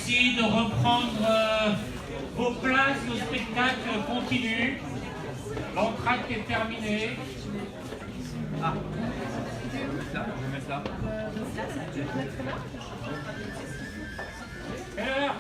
Merci de reprendre vos places. Le spectacle continue. L'entracte est terminé. Ah, là, je vais mettre là. Quelle heure?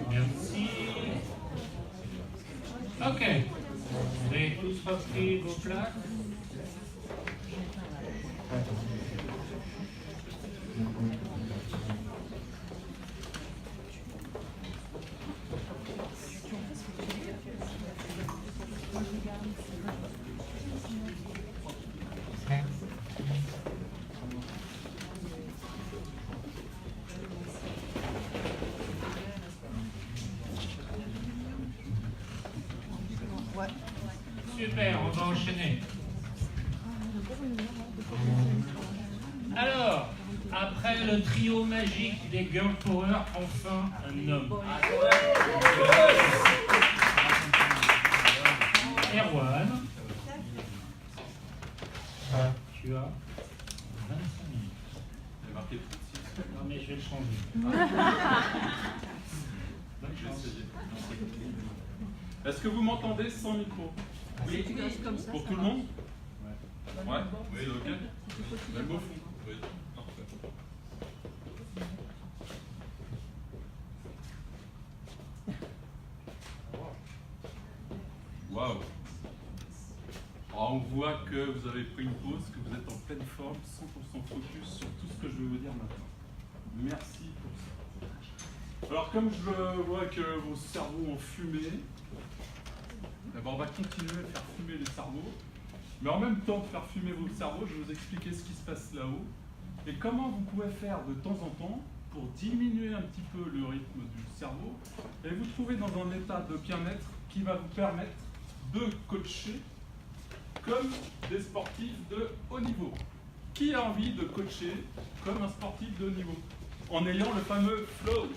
Merci. Ok. Vous avez tous repris vos places. Super, on va enchaîner. Alors, après le trio magique des Girl Power, enfin un homme. Erwan, tu as 25 minutes. Il y a marqué 36. Non mais je vais le changer. Je vais essayer. Est-ce que vous m'entendez sans micro? Oui. Pour tout le monde? Ouais. Oui, ok. Même au fond. Oui. Parfait. Waouh. Alors on voit que vous avez pris une pause, que vous êtes en pleine forme, 100% focus sur tout ce que je vais vous dire maintenant. Merci pour ça. Alors comme je vois que vos cerveaux ont fumé, d'abord on va continuer à faire fumer les cerveaux, mais en même temps de faire fumer vos cerveaux, je vais vous expliquer ce qui se passe là-haut et comment vous pouvez faire de temps en temps pour diminuer un petit peu le rythme du cerveau et vous trouver dans un état de bien-être qui va vous permettre de coacher comme des sportifs de haut niveau. Qui a envie de coacher comme un sportif de haut niveau en ayant le fameux flow?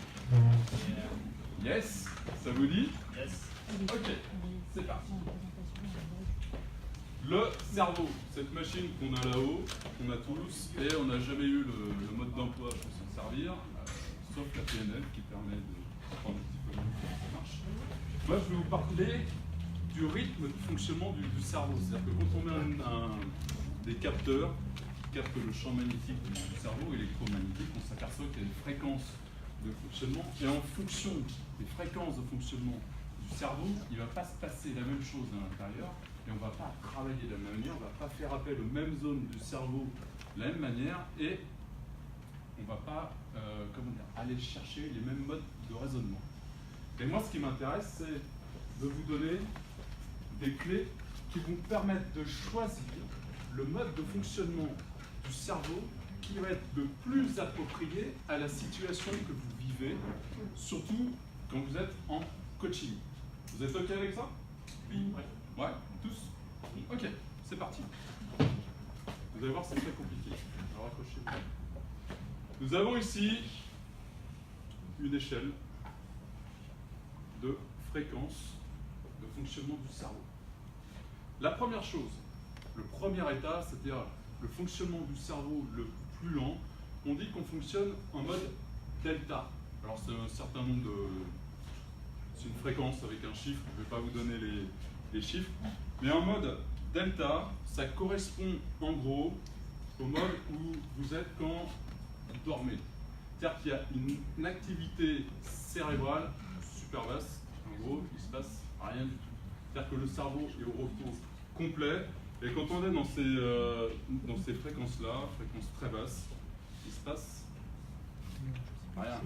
Yes, ça vous dit? Yes. Ok, c'est parti. Le cerveau, cette machine qu'on a là-haut, qu'on a tous, et on n'a jamais eu le mode d'emploi pour s'en servir, sauf la PNL qui permet de comprendre un petit peu comment ça marche. Moi, je vais vous parler du rythme de fonctionnement du cerveau. C'est-à-dire que quand on met des capteurs qui captent le champ magnétique du cerveau, électromagnétique, on s'aperçoit qu'il y a des fréquences de fonctionnement, et en fonction des fréquences de fonctionnement du cerveau, il ne va pas se passer la même chose à l'intérieur, et on ne va pas travailler de la même manière, on ne va pas faire appel aux mêmes zones du cerveau de la même manière, et on ne va pas aller chercher les mêmes modes de raisonnement. Et moi, ce qui m'intéresse, c'est de vous donner des clés qui vont permettre de choisir le mode de fonctionnement du cerveau qui va être le plus approprié à la situation que vous vivez, surtout quand vous êtes en coaching. Vous êtes OK avec ça? Oui. Ouais, tous? OK, c'est parti. Vous allez voir, c'est très compliqué. Alors accrochez-vous. Nous avons ici une échelle de fréquence de fonctionnement du cerveau. La première chose, le premier état, c'est-à-dire le fonctionnement du cerveau le plus lent, on dit qu'on fonctionne en mode delta. Alors c'est un certain nombre de... c'est une fréquence avec un chiffre, je ne vais pas vous donner les chiffres, mais en mode delta, ça correspond en gros au mode où vous êtes quand vous dormez. C'est-à-dire qu'il y a une activité cérébrale super basse, en gros, il ne se passe rien du tout. C'est-à-dire que le cerveau est au repos complet, et quand on est dans ces fréquences-là, fréquences très basses, il se passe rien.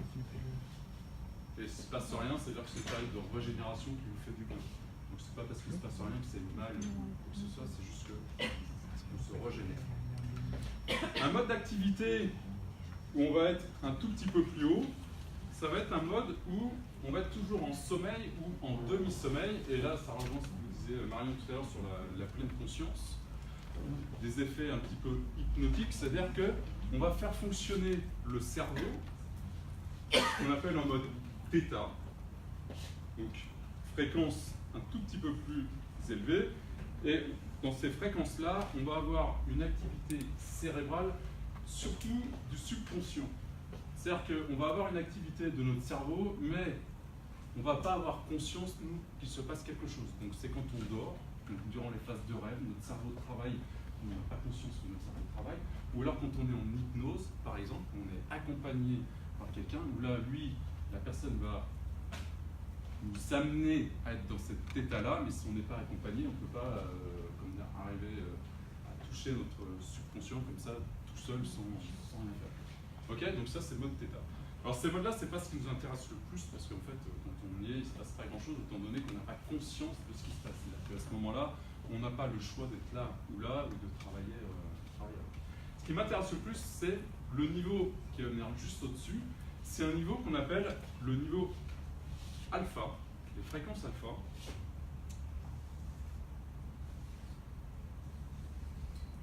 Et s'il ne se passe rien, c'est-à-dire que c'est une période de régénération qui vous fait du bien. Donc c'est pas parce qu'il ne se passe rien que c'est mal ou que ce soit, c'est juste qu'on se régénère. Un mode d'activité où on va être un tout petit peu plus haut, ça va être un mode où on va être toujours en sommeil ou en demi-sommeil. Et là, ça rejoint ce que vous disiez Marion tout à l'heure sur la pleine conscience. Des effets un petit peu hypnotiques, c'est-à-dire qu'on va faire fonctionner le cerveau, qu'on appelle en mode θ, donc fréquence un tout petit peu plus élevée, et dans ces fréquences-là, on va avoir une activité cérébrale, surtout du subconscient. C'est-à-dire qu'on va avoir une activité de notre cerveau, mais on ne va pas avoir conscience, nous, qu'il se passe quelque chose. Donc c'est quand on dort, donc durant les phases de rêve, notre cerveau travaille, on n'a pas conscience que notre cerveau travaille, ou alors quand on est en hypnose, par exemple, on est accompagné par quelqu'un, où là, lui, la personne va nous amener à être dans cet état-là, mais si on n'est pas accompagné, on ne peut pas arriver à toucher notre subconscient comme ça, tout seul, sans rien faire. Ok, donc ça c'est le mode θ. Alors ces modes-là, c'est pas ce qui nous intéresse le plus, parce qu'en fait, quand on y est, il ne se passe pas grand-chose, étant donné qu'on n'a pas conscience de ce qui se passe. C'est-à-dire qu'à ce moment-là, on n'a pas le choix d'être là, ou de travailler. Ce qui m'intéresse le plus, c'est le niveau qui va venir juste au-dessus. C'est un niveau qu'on appelle le niveau alpha, les fréquences alpha.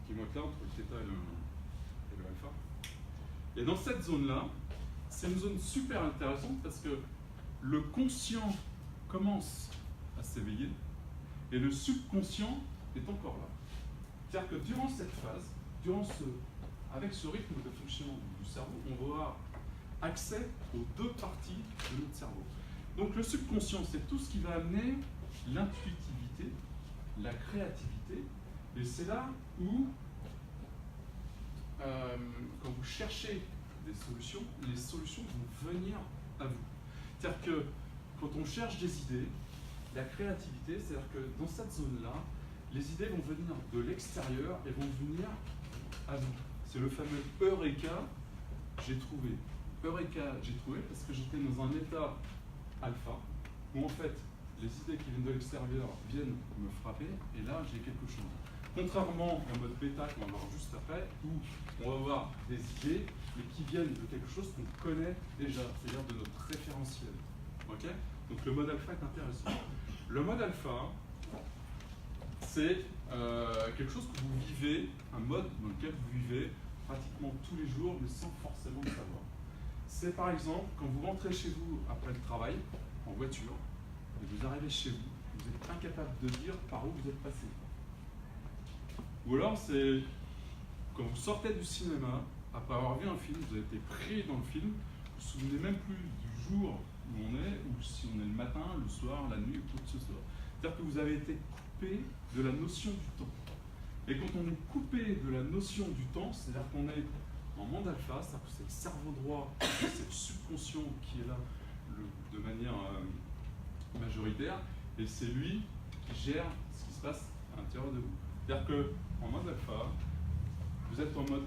Qui vont être là entre le θ et le alpha. Et dans cette zone-là, c'est une zone super intéressante parce que le conscient commence à s'éveiller et le subconscient est encore là. C'est-à-dire que durant cette phase, avec ce rythme de fonctionnement du cerveau, on va avoir accès aux deux parties de notre cerveau. Donc le subconscient, c'est tout ce qui va amener l'intuitivité, la créativité, et c'est là où quand vous cherchez des solutions, les solutions vont venir à vous. C'est-à-dire que quand on cherche des idées, la créativité, c'est-à-dire que dans cette zone-là, les idées vont venir de l'extérieur et vont venir à vous. C'est le fameux Eureka, j'ai trouvé. Eureka, j'ai trouvé parce que j'étais dans un état alpha, où en fait, les idées qui viennent de l'extérieur viennent me frapper, et là, j'ai quelque chose. Contrairement au mode bêta qu'on va voir juste après, où on va avoir des idées, mais qui viennent de quelque chose qu'on connaît déjà, c'est-à-dire de notre référentiel. Ok ? Donc le mode alpha est intéressant. Le mode alpha, c'est quelque chose que vous vivez, un mode dans lequel vous vivez pratiquement tous les jours, mais sans forcément le savoir. C'est par exemple quand vous rentrez chez vous après le travail, en voiture, et vous arrivez chez vous, vous êtes incapable de dire par où vous êtes passé. Ou alors c'est quand vous sortez du cinéma, après avoir vu un film, vous avez été pris dans le film, vous ne vous souvenez même plus du jour où on est, ou si on est le matin, le soir, la nuit, ou quoi que ce soit. C'est-à-dire que vous avez été coupé de la notion du temps. Et quand on est coupé de la notion du temps, c'est-à-dire qu'on est en monde alpha, c'est-à-dire que c'est le cerveau droit, c'est le subconscient qui est là de manière majoritaire, et c'est lui qui gère ce qui se passe à l'intérieur de vous. C'est-à-dire qu'en mode alpha, vous êtes en mode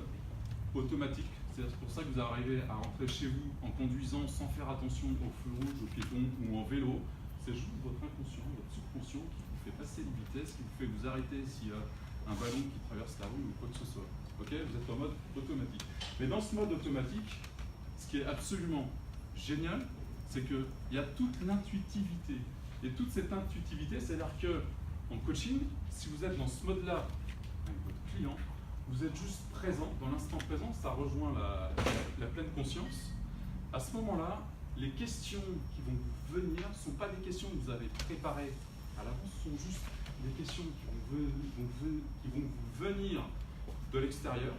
automatique. C'est pour ça que vous arrivez à rentrer chez vous en conduisant sans faire attention au feu rouge, aux piétons ou en vélo. C'est juste votre inconscient, votre subconscient qui vous fait passer une vitesse, qui vous fait vous arrêter s'il y a un ballon qui traverse la rue ou quoi que ce soit. Ok, vous êtes en mode automatique. Mais dans ce mode automatique, ce qui est absolument génial, c'est qu'il y a toute l'intuitivité. Et toute cette intuitivité, c'est-à-dire qu'en coaching, si vous êtes dans ce mode-là avec votre client, vous êtes juste présent, dans l'instant présent, ça rejoint la pleine conscience. À ce moment-là, les questions qui vont vous venir ne sont pas des questions que vous avez préparées à l'avance, ce sont juste des questions qui vont vous venir de l'extérieur.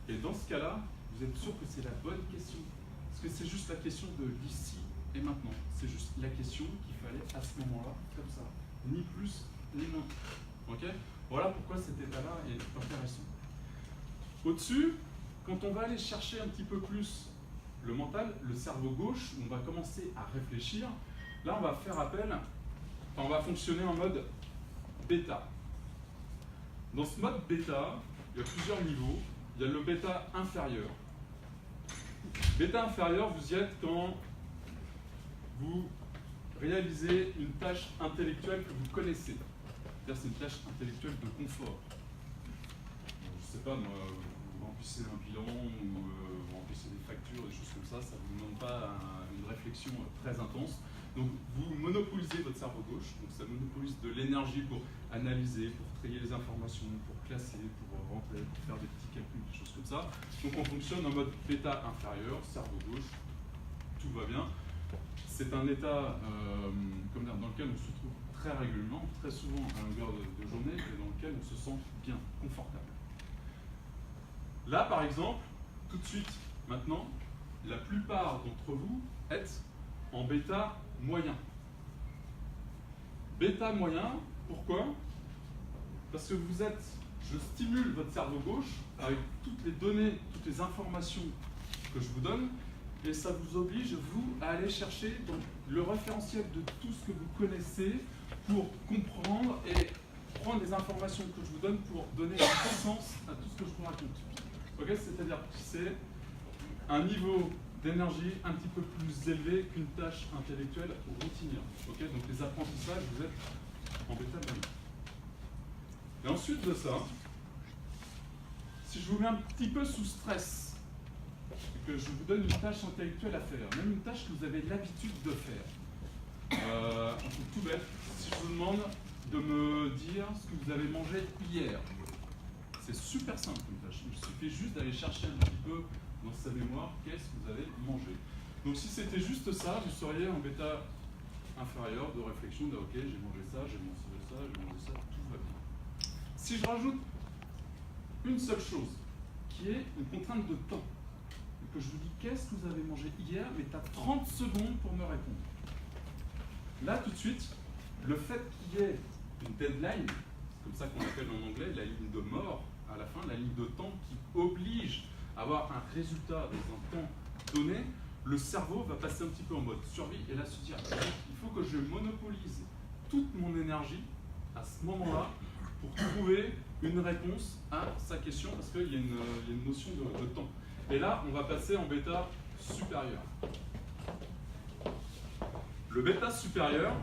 Et dans ce cas-là, vous êtes sûr que c'est la bonne question. Parce que c'est juste la question de l'ici et maintenant. C'est juste la question qu'il fallait à ce moment-là, comme ça. Ni plus, ni moins. Ok ? Voilà pourquoi cet état-là est intéressant. Au-dessus, quand on va aller chercher un petit peu plus le mental, le cerveau gauche, où on va commencer à réfléchir, là on va faire appel, on va fonctionner en mode bêta. Dans ce mode bêta, il y a plusieurs niveaux. Il y a le bêta inférieur. Bêta inférieur, vous y êtes quand vous réalisez une tâche intellectuelle que vous connaissez. C'est-à-dire c'est une tâche intellectuelle de confort. Je ne sais pas, moi, vous remplissez un bilan ou vous remplissez des factures, des choses comme ça ne vous demande pas une réflexion très intense. Donc vous monopolisez votre cerveau gauche, donc ça monopolise de l'énergie pour analyser, pour trier les informations, pour classer, pour rentrer, pour faire des petits calculs, des choses comme ça. Donc on fonctionne en mode bêta inférieur, cerveau gauche, tout va bien. C'est un état dans lequel on se trouve très régulièrement, très souvent à longueur de journée, et dans lequel on se sent bien, confortable. Là par exemple, tout de suite, maintenant, la plupart d'entre vous êtes en bêta moyen. Bêta moyen, pourquoi? Parce que je stimule votre cerveau gauche avec toutes les données, toutes les informations que je vous donne, et ça vous oblige, vous, à aller chercher donc, le référentiel de tout ce que vous connaissez pour comprendre et prendre les informations que je vous donne pour donner un sens à tout ce que je vous raconte. Okay, c'est-à-dire que c'est un niveau d'énergie un petit peu plus élevé qu'une tâche intellectuelle routinière. Okay, donc les apprentissages, vous êtes en bêta moyen. Et ensuite de ça, si je vous mets un petit peu sous stress, et que je vous donne une tâche intellectuelle à faire, même une tâche que vous avez l'habitude de faire, un truc tout bête, si je vous demande de me dire ce que vous avez mangé hier, c'est super simple comme tâche. Il suffit juste d'aller chercher un petit peu dans sa mémoire qu'est-ce que vous avez mangé. Donc si c'était juste ça, vous seriez en bêta inférieur de réflexion de ok, j'ai mangé ça, j'ai mangé ça, tout va bien. Si je rajoute une seule chose, qui est une contrainte de temps, et que je vous dis qu'est-ce que vous avez mangé hier, mais tu as 30 secondes pour me répondre. Là tout de suite, le fait qu'il y ait une deadline, c'est comme ça qu'on appelle en anglais la ligne de mort à la fin, la ligne de temps qui oblige à avoir un résultat dans un temps donné, le cerveau va passer un petit peu en mode survie et là se dire il faut que je monopolise toute mon énergie à ce moment-là pour trouver une réponse à sa question parce qu'il y a une notion de temps. Et là, on va passer en bêta supérieur. Le bêta supérieur,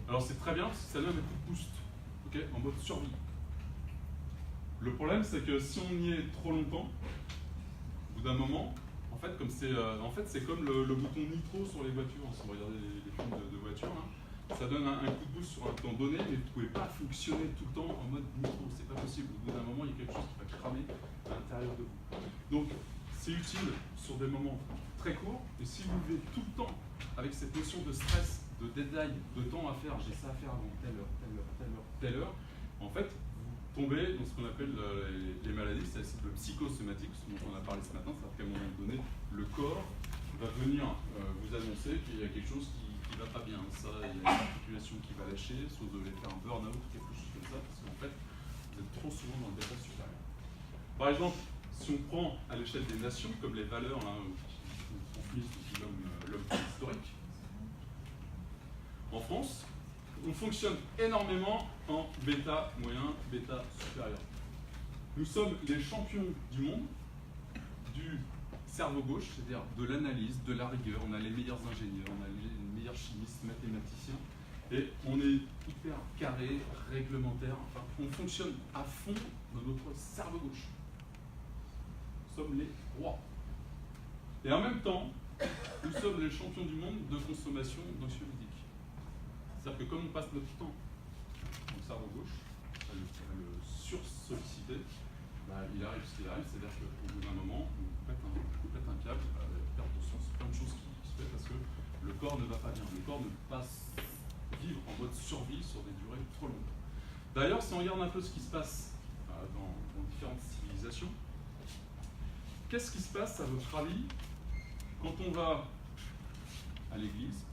alors c'est très bien parce que ça donne un coup de boost, okay, en mode survie. Le problème, c'est que si on y est trop longtemps, au bout d'un moment, en fait, c'est comme le bouton nitro sur les voitures. Si vous regardez les films de voitures, hein, ça donne un coup de boost sur un temps donné, mais vous ne pouvez pas fonctionner tout le temps en mode nitro. C'est pas possible. Au bout d'un moment, il y a quelque chose qui va cramer à l'intérieur de vous. Donc, c'est utile sur des moments très courts. Et si vous vivez tout le temps avec cette notion de stress, de deadline, de temps à faire, j'ai ça à faire avant telle heure, telle heure, telle heure, telle heure, en fait, tomber dans ce qu'on appelle les maladies, c'est le psychosomatique, ce dont on a parlé ce matin, c'est-à-dire qu'à un moment donné, le corps va venir vous annoncer qu'il y a quelque chose qui ne va pas bien. Ça, il y a une articulation qui va lâcher, soit vous devez faire un burn-out ou quelque chose comme ça, parce qu'en fait, vous êtes trop souvent dans le bêta supérieur. Par exemple, si on prend à l'échelle des nations, comme les valeurs qui transmettent l'homme historique, en France, on fonctionne énormément en bêta moyen, bêta supérieur. Nous sommes les champions du monde du cerveau gauche, c'est-à-dire de l'analyse, de la rigueur. On a les meilleurs ingénieurs, on a les meilleurs chimistes, mathématiciens, et on est hyper carré, réglementaire. Enfin, on fonctionne à fond dans notre cerveau gauche. Nous sommes les rois. Et en même temps, nous sommes les champions du monde de consommation d'anxiolytiques. C'est-à-dire que comme on passe notre temps dans le cerveau gauche, à le sursolliciter, il arrive ce qu'il arrive, c'est-à-dire qu'au bout d'un moment, on pète un câble, perte de sens, plein de choses qui se fait parce que le corps ne va pas bien. Le corps ne peut pas vivre en mode survie sur des durées trop longues. D'ailleurs, si on regarde un peu ce qui se passe dans différentes civilisations, qu'est-ce qui se passe à votre avis quand on va à l'église?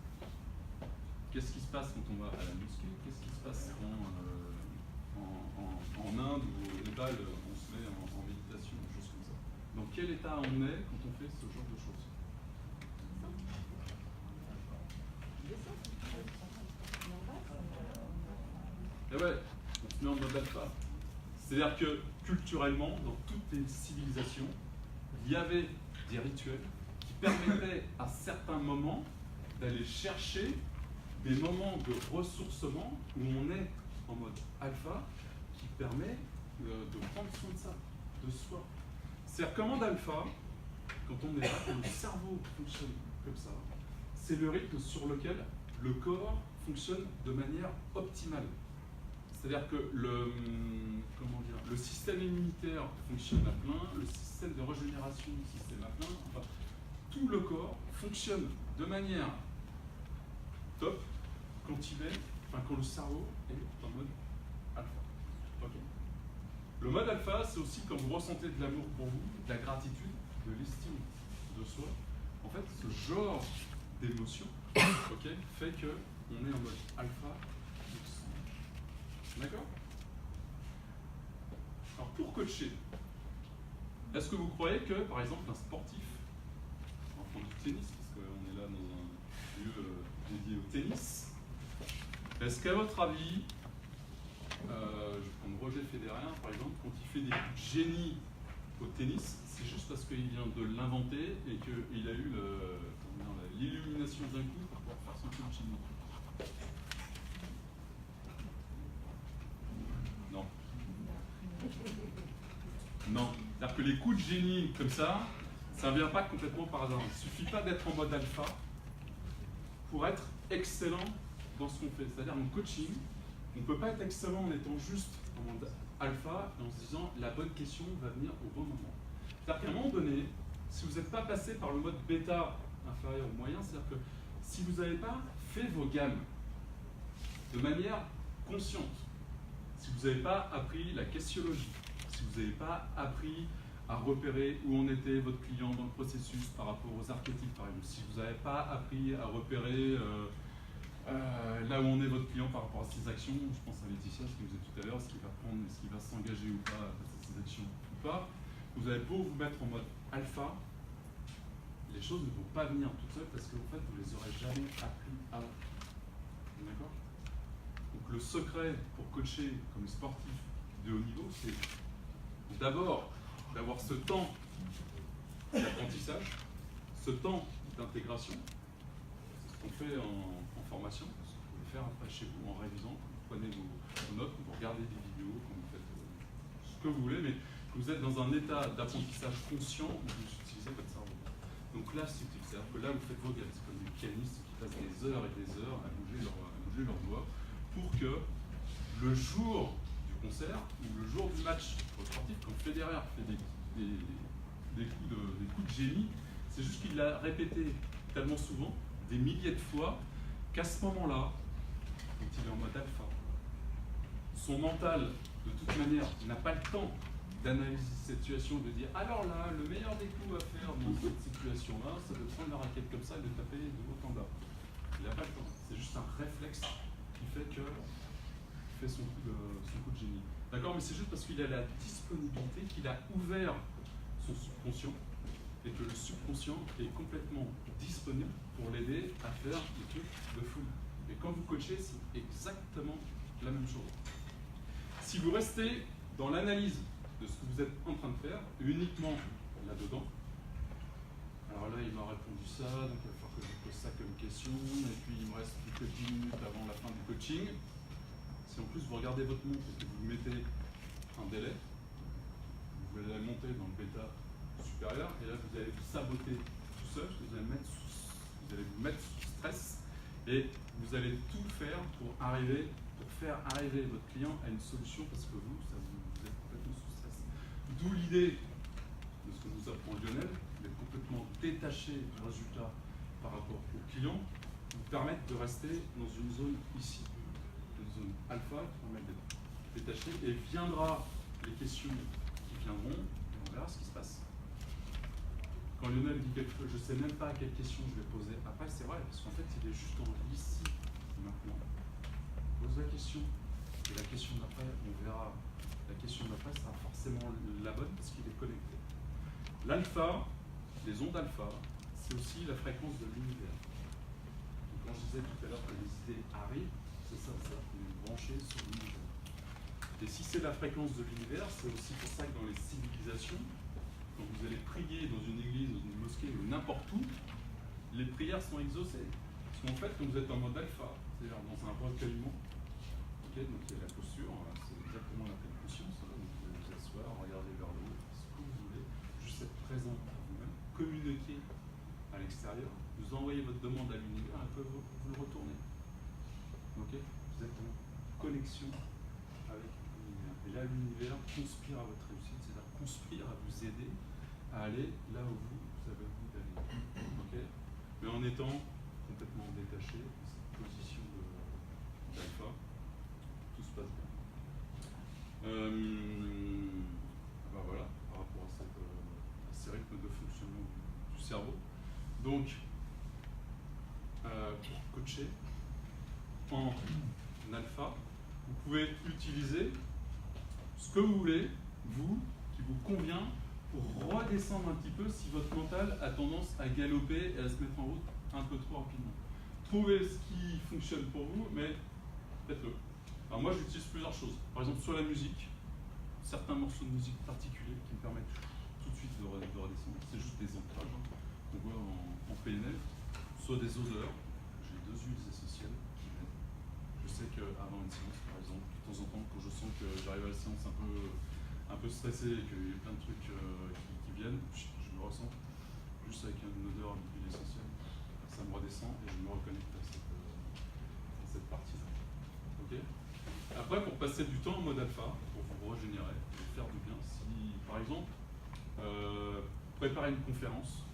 Qu'est-ce qui se passe quand on va à la mosquée? Qu'est-ce qui se passe en Inde ou au Népal, on se met en méditation, des choses comme ça? Dans quel état on est quand on fait ce genre de choses? Et ouais, on se met en mode alpha. C'est-à-dire que culturellement, dans toutes les civilisations, il y avait des rituels qui permettaient à certains moments d'aller chercher des moments de ressourcement où on est en mode alpha qui permet de prendre soin de ça, de soi. C'est-à-dire qu'en mode alpha, quand on est là, quand le cerveau fonctionne comme ça, c'est le rythme sur lequel le corps fonctionne de manière optimale. C'est-à-dire que le système immunitaire fonctionne à plein, le système de régénération système à plein, enfin, tout le corps fonctionne de manière top quand le cerveau est en mode alpha. Okay. Le mode alpha, c'est aussi quand vous ressentez de l'amour pour vous, de la gratitude, de l'estime de soi. En fait, ce genre d'émotion fait qu'on est en mode alpha. D'accord? Alors pour coacher, est-ce que vous croyez que, par exemple, un sportif, on va prendre du tennis, parce qu'on est là dans un lieu dédié au tennis, est-ce qu'à votre avis, je vais prendre Roger Federer, par exemple, quand il fait des coups de génie au tennis, c'est juste parce qu'il vient de l'inventer et qu'il a eu l'illumination d'un coup pour pouvoir faire son coup de génie? Non. Non. C'est-à-dire que les coups de génie comme ça ne vient pas complètement par hasard. Il ne suffit pas d'être en mode alpha pour être excellent dans ce qu'on fait. C'est-à-dire en coaching, on ne peut pas être excellent en étant juste en mode alpha et en se disant la bonne question va venir au bon moment. C'est-à-dire qu'à un moment donné, si vous n'êtes pas passé par le mode bêta inférieur ou moyen, c'est-à-dire que si vous n'avez pas fait vos gammes de manière consciente, si vous n'avez pas appris la questiologie, si vous n'avez pas appris à repérer où en était votre client dans le processus par rapport aux archétypes, par exemple, si vous n'avez pas appris à repérer là où on est votre client par rapport à ses actions, je pense à Laetitia, ce que vous disait tout à l'heure, ce qu'il va prendre, est-ce qu'il va s'engager ou pas face à ses actions ou pas, vous avez beau vous mettre en mode alpha, les choses ne vont pas venir toutes seules parce qu'en fait, vous ne les aurez jamais appris avant. D'accord? Donc le secret pour coacher comme sportif de haut niveau, c'est d'abord d'avoir ce temps d'apprentissage, ce temps d'intégration. C'est ce qu'on fait en formation, ce que vous pouvez faire après chez vous en révisant. Vous prenez vos notes, vous regardez des vidéos, quand vous faites ce que vous voulez, mais que vous êtes dans un état d'apprentissage conscient où vous utilisez votre cerveau. Donc là, c'est-à-dire que là, vous faites vos gammes. C'est comme des pianistes qui passent des heures et des heures à bouger leurs doigts pour que le jour du concert ou le jour du match pour le sportif, quand Federer fait des coups de génie, c'est juste qu'il l'a répété tellement souvent, des milliers de fois, qu'à ce moment-là, quand il est en mode alpha, son mental, de toute manière, n'a pas le temps d'analyser cette situation, de dire alors là, le meilleur des coups à faire dans cette situation-là, c'est de prendre la raquette comme ça et de taper de haut en bas. Il n'a pas le temps. C'est juste un réflexe qui fait que fait son coup de génie. D'accord? Mais c'est juste parce qu'il a la disponibilité, qu'il a ouvert son subconscient et que le subconscient est complètement disponible pour l'aider à faire des trucs de fou. Et quand vous coachez, c'est exactement la même chose. Si vous restez dans l'analyse de ce que vous êtes en train de faire, uniquement là-dedans, alors là, il m'a répondu ça, donc il va falloir que je pose ça comme question, et puis il me reste plus que 10 minutes avant la fin du coaching. Si en plus vous regardez votre montre et que vous mettez un délai, vous allez monter dans le bêta supérieur, et là vous allez vous saboter tout seul, vous allez vous mettre sous stress, et vous allez tout faire pour faire arriver votre client à une solution, parce que vous êtes complètement sous stress. D'où l'idée de ce que nous apprend Lionel, d'être complètement détaché du résultat par rapport au client, vous permettre de rester dans une zone ici, une zone alpha qui permet d'être détaché, et viendra les questions qui viendront, et on verra ce qui se passe. Quand Lionel dit quelque chose, je ne sais même pas à quelle question je vais poser. Après, c'est vrai, parce qu'en fait, il est juste en ici, maintenant. Pose la question, et la question d'après, on verra. La question d'après sera forcément la bonne parce qu'il est connecté. L'alpha, les ondes alpha, c'est aussi la fréquence de l'univers. Quand je disais tout à l'heure que les idées arrivent, c'est ça, vous vous branchez sur l'univers. Et si c'est la fréquence de l'univers, c'est aussi pour ça que dans les civilisations, quand vous allez prier dans une église, dans une mosquée ou n'importe où, les prières sont exaucées. Parce qu'en fait, quand vous êtes en mode alpha, c'est-à-dire dans un recueillement, donc il y a la posture, c'est exactement la pleine conscience, vous pouvez vous asseoir, regarder vers le haut, ce que vous voulez, juste être présent à vous-même, communiquer à l'extérieur, vous envoyez votre demande à l'univers, et après vous le retournez. Ok? Vous êtes en connexion avec l'univers. Et là, l'univers conspire à votre réussite, c'est-à-dire conspire à vous aider à aller là où vous avez envie d'aller. Okay, mais en étant complètement détaché de cette position d'alpha, tout se passe bien. Ben voilà, par rapport à ces rythmes de fonctionnement du cerveau. Donc, pour coacher en alpha, vous pouvez utiliser ce que vous voulez, vous, qui vous convient, pour redescendre un petit peu si votre mental a tendance à galoper et à se mettre en route un peu trop rapidement. Trouvez ce qui fonctionne pour vous, mais faites-le. Alors moi, j'utilise plusieurs choses. Par exemple, sur la musique, certains morceaux de musique particuliers qui me permettent tout de suite de redescendre. C'est juste des ancrages qu'on voit en PNL, soit des odeurs. J'ai 2 huiles essentielles qui m'aident. Je sais qu'avant une séance, par exemple, de temps en temps, quand je sens que j'arrive à la séance un peu stressé et qu'il y a plein de trucs qui viennent, je me ressens juste avec une odeur d'huile essentielle. Ça me redescend et je me reconnecte à cette partie-là. Okay. Après, pour passer du temps en mode alpha, pour vous régénérer, pour faire du bien, si par exemple, préparer une conférence,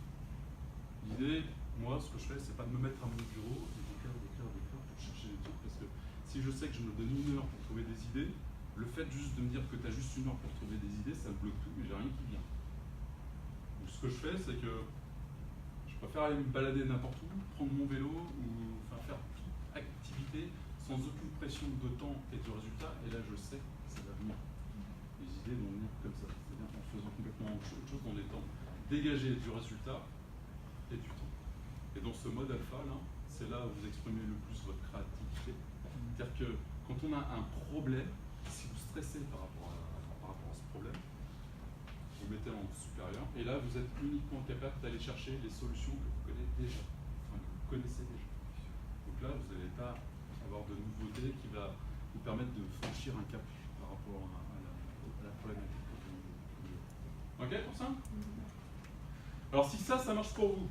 l'idée, moi, ce que je fais, c'est pas de me mettre à mon bureau et d'écrire pour chercher des trucs, parce que si je sais que je me donne 1 heure pour trouver des idées, le fait juste de me dire que tu as juste 1 heure pour trouver des idées, ça me bloque tout, mais j'ai rien qui vient. Donc ce que je fais, c'est que je préfère aller me balader n'importe où, prendre mon vélo, ou faire toute activité sans aucune pression de temps et de résultat, et là je sais que ça va venir. Les idées vont venir comme ça, c'est-à-dire en faisant complètement autre chose dans des temps dégagés du résultat et du temps. Et dans ce mode alpha, là, c'est là où vous exprimez le plus votre créativité. C'est-à-dire que quand on a un problème, si vous stressez par rapport à ce problème, vous mettez en supérieur, et là vous êtes uniquement capable d'aller chercher les solutions que vous connaissez déjà. Enfin, que vous connaissez déjà. Donc là, vous n'allez pas avoir de nouveautés qui va vous permettre de franchir un cap par rapport à la problématique. Ok pour ça? Alors si ça marche pour vous,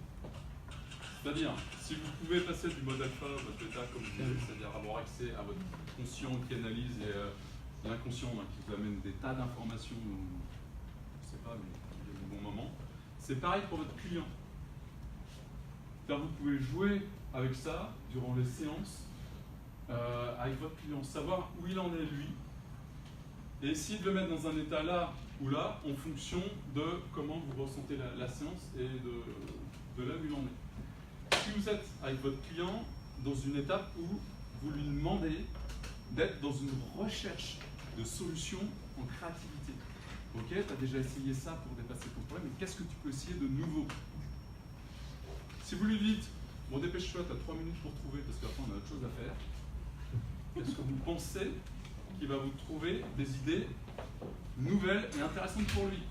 c'est-à-dire si vous pouvez passer du mode alpha au mode bêta comme je disais, c'est-à-dire avoir accès à votre conscient qui analyse et l'inconscient qui vous amène des tas d'informations, je ne sais pas, mais il y a des bons moments, c'est pareil pour votre client. C'est-à-dire vous pouvez jouer avec ça durant les séances, avec votre client, savoir où il en est lui, et essayer de le mettre dans un état là ou là, en fonction de comment vous ressentez la séance et de là où il en est. Si vous êtes avec votre client dans une étape où vous lui demandez d'être dans une recherche de solutions en créativité. Ok, tu as déjà essayé ça pour dépasser ton problème, mais qu'est-ce que tu peux essayer de nouveau? Si vous lui dites, bon dépêche-toi, tu as 3 minutes pour trouver, parce qu'après on a autre chose à faire, est-ce que vous pensez qu'il va vous trouver des idées nouvelles et intéressantes pour lui?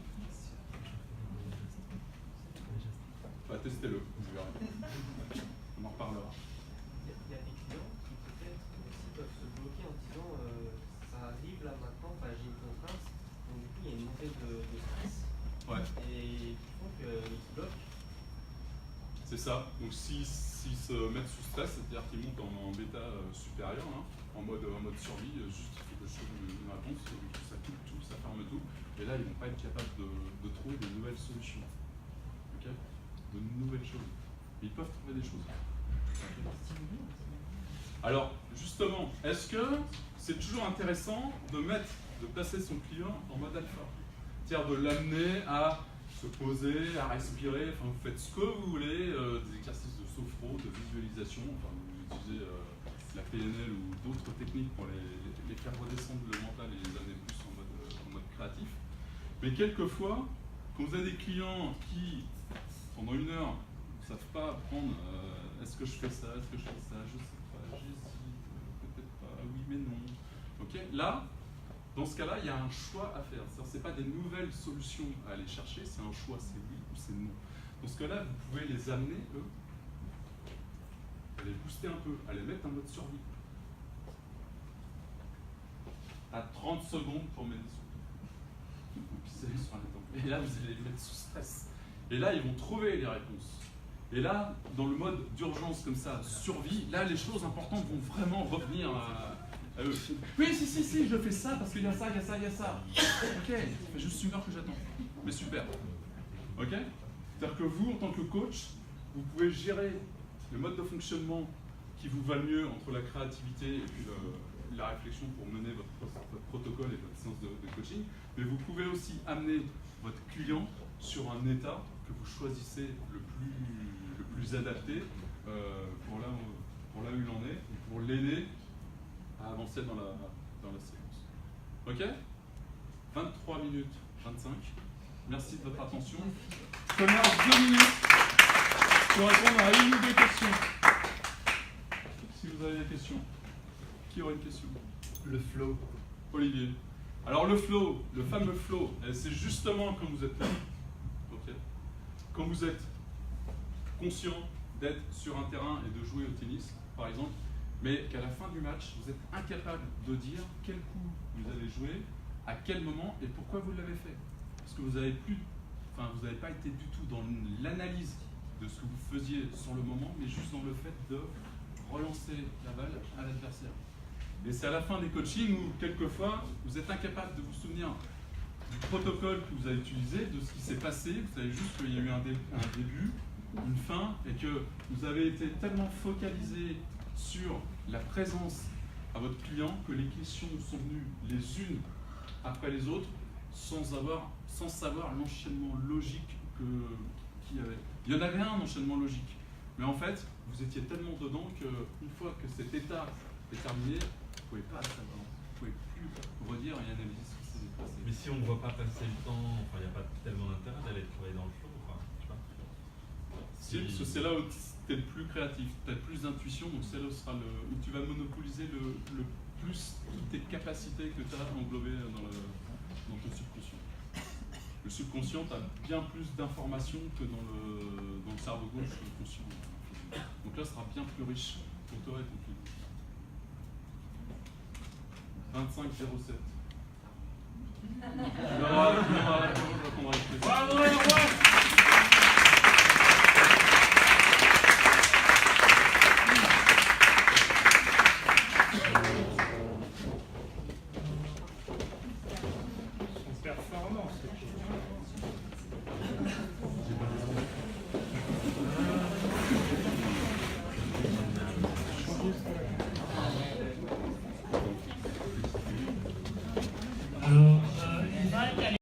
Bah, testez-le, vous verrez. On en reparlera. Il y a des clients qui peut-être aussi peuvent se bloquer en disant ça arrive là maintenant, j'ai une contrainte, donc du coup il y a une montée de stress et qui font qu'ils se bloquent. C'est ça, donc s'ils se mettent sous stress, c'est-à-dire qu'ils montent en bêta supérieur, hein, en mode survie, juste il faut que je trouve une réponse, ça coupe tout, ça ferme tout, et là ils ne vont pas être capables de trouver de nouvelles solutions. Okay, de nouvelles choses. Ils peuvent trouver des choses. Okay. Alors, justement, est-ce que c'est toujours intéressant de placer son client en mode alpha? C'est-à-dire de l'amener à se poser, à respirer, enfin vous faites ce que vous voulez, des exercices de sophro, de visualisation, enfin vous utilisez la PNL ou d'autres techniques pour les faire redescendre le mental et les amener plus en mode créatif. Mais quelquefois, quand vous avez des clients qui, pendant 1 heure, ne savent pas prendre est-ce que je fais ça, est-ce que je fais ça, je sais pas, j'hésite, peut-être pas, oui mais non. Ok, là, dans ce cas-là, il y a un choix à faire. Ce n'est pas des nouvelles solutions à aller chercher, c'est un choix, c'est oui ou c'est non. Dans ce cas-là, vous pouvez les amener, eux, à les booster un peu, à les mettre en mode survie. À 30 secondes pour méditer sur la tempe. Et là, vous allez les mettre sous stress. Et là, ils vont trouver les réponses. Et là, dans le mode d'urgence comme ça, survie, là, les choses importantes vont vraiment revenir à eux. Oui, si, je fais ça parce qu'il y a ça, il y a ça, il y a ça. Ok, ça fait juste 1 heure que j'attends. Mais super. Ok? C'est-à-dire que vous, en tant que coach, vous pouvez gérer le mode de fonctionnement qui vous va le mieux entre la créativité et puis la réflexion pour mener votre protocole et votre séance de coaching. Mais vous pouvez aussi amener votre client sur un état que vous choisissez le plus adapté pour là où il en est, et pour l'aider à avancer dans la séance. Ok? 23 minutes 25. Merci de votre attention. Première 2 minutes pour répondre à 1 ou 2 questions. Si vous avez des questions. Qui aurait une question? Le flow. Olivier. Alors le flow, le fameux flow, c'est justement quand vous êtes là. Okay. Quand vous êtes conscient d'être sur un terrain et de jouer au tennis, par exemple, mais qu'à la fin du match, vous êtes incapable de dire quel coup vous avez joué, à quel moment et pourquoi vous l'avez fait. Parce que vous n'avez pas été du tout dans l'analyse de ce que vous faisiez sur le moment, mais juste dans le fait de relancer la balle à l'adversaire. Et c'est à la fin des coachings où, quelquefois, vous êtes incapable de vous souvenir du protocole que vous avez utilisé, de ce qui s'est passé. Vous savez juste qu'il y a eu un début, une fin, et que vous avez été tellement focalisé sur la présence à votre client que les questions sont venues les unes après les autres sans savoir l'enchaînement logique qu'il y avait. Il y en avait un enchaînement logique, mais en fait, vous étiez tellement dedans qu'une fois que cet état est terminé, vous ne pouvez pas savoir, vous ne pouvez plus redire et analyser ce qui s'est passé. Mais si on ne voit pas passer le temps, il n'y a pas tellement d'intérêt d'aller travailler dans le flow. Je sais pas. Si, parce que c'est là où tu es le plus créatif, tu as plus d'intuition, donc c'est là où tu vas monopoliser le plus toutes tes capacités que tu as englobées dans ton subconscient. Le subconscient, tu as bien plus d'informations que dans le cerveau gauche conscient. Donc là, ce sera bien plus riche pour toi et ton client. 25-07. Bravo, Erwan! Performance.